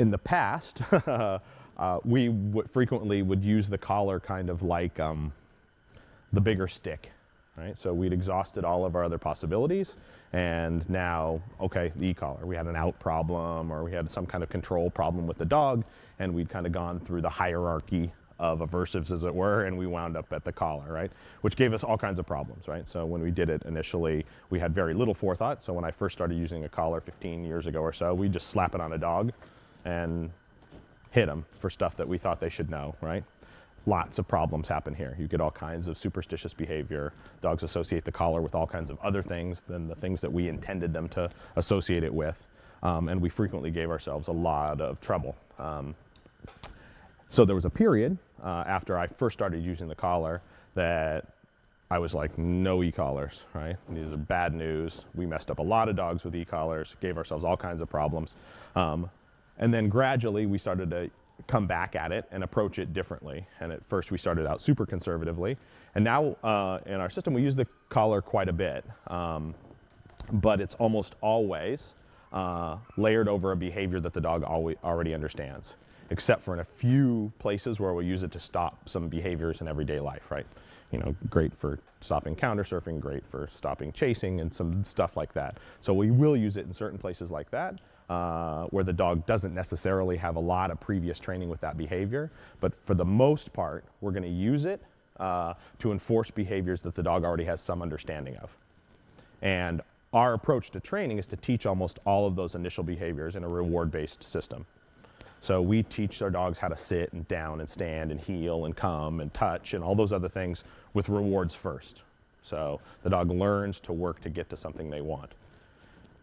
In the past, we frequently would use the collar kind of like the bigger stick, right? So we'd exhausted all of our other possibilities, and now, okay, the e-collar. We had an out problem, or we had some kind of control problem with the dog, and we'd kind of gone through the hierarchy of aversives, as it were, and we wound up at the collar, right? Which gave us all kinds of problems, right? So when we did it initially, we had very little forethought. So when I first started using a collar 15 years ago or so, we'd just slap it on a dog and hit them for stuff that we thought they should know, right? Lots of problems happen here. You get all kinds of superstitious behavior. Dogs associate the collar with all kinds of other things than the things that we intended them to associate it with. And we frequently gave ourselves a lot of trouble. So there was a period after I first started using the collar that I was like, no e-collars, right? These are bad news. We messed up a lot of dogs with e-collars, gave ourselves all kinds of problems. And then gradually we started to come back at it and approach it differently. And at first we started out super conservatively. And now in our system we use the collar quite a bit, but it's almost always layered over a behavior that the dog already understands, except for in a few places where we'll use it to stop some behaviors in everyday life, right? You know, great for stopping counter surfing, great for stopping chasing, and some stuff like that. So we will use it in certain places like that, where the dog doesn't necessarily have a lot of previous training with that behavior. But for the most part, we're going to use it to enforce behaviors that the dog already has some understanding of. And our approach to training is to teach almost all of those initial behaviors in a reward-based system. So we teach our dogs how to sit and down and stand and heel and come and touch and all those other things with rewards first. So the dog learns to work to get to something they want.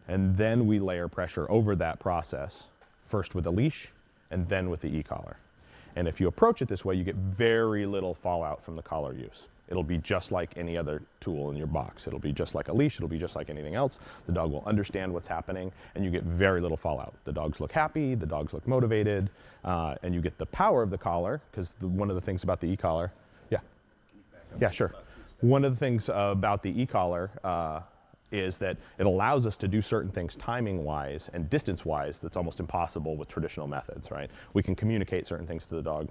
And then we layer pressure over that process, first with a leash and then with the e-collar. And if you approach it this way, you get very little fallout from the collar use. It'll be just like any other tool in your box. It'll be just like a leash, it'll be just like anything else. The dog will understand what's happening, and you get very little fallout. The dogs look happy, the dogs look motivated, and you get the power of the collar, because one of the things about the e-collar, yeah, sure. One of the things about the e-collar is that it allows us to do certain things timing-wise and distance-wise that's almost impossible with traditional methods, right? We can communicate certain things to the dog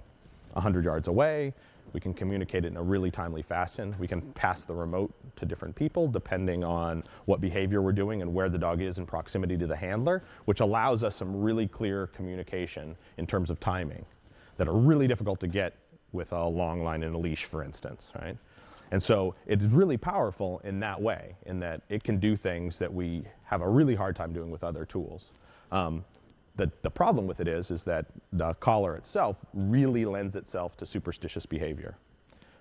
100 yards away. We can communicate it in a really timely fashion. We can pass the remote to different people depending on what behavior we're doing and where the dog is in proximity to the handler, which allows us some really clear communication in terms of timing that are really difficult to get with a long line and a leash, for instance, right? And so it's really powerful in that way, in that it can do things that we have a really hard time doing with other tools. The problem with it is that the collar itself really lends itself to superstitious behavior,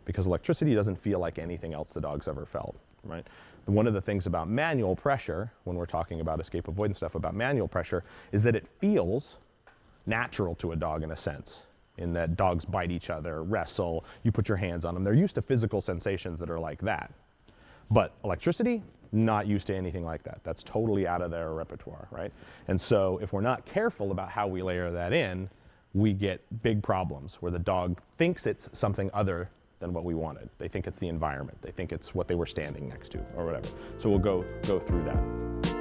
because electricity doesn't feel like anything else the dog's ever felt, right? One of the things about manual pressure, when we're talking about escape avoidance stuff about manual pressure, is that it feels natural to a dog in a sense, in that dogs bite each other, wrestle, you put your hands on them. They're used to physical sensations that are like that. But electricity, not used to anything like that. That's totally out of their repertoire, right? And so if we're not careful about how we layer that in, we get big problems where the dog thinks it's something other than what we wanted. They think it's the environment. They think it's what they were standing next to or whatever. So we'll go through that.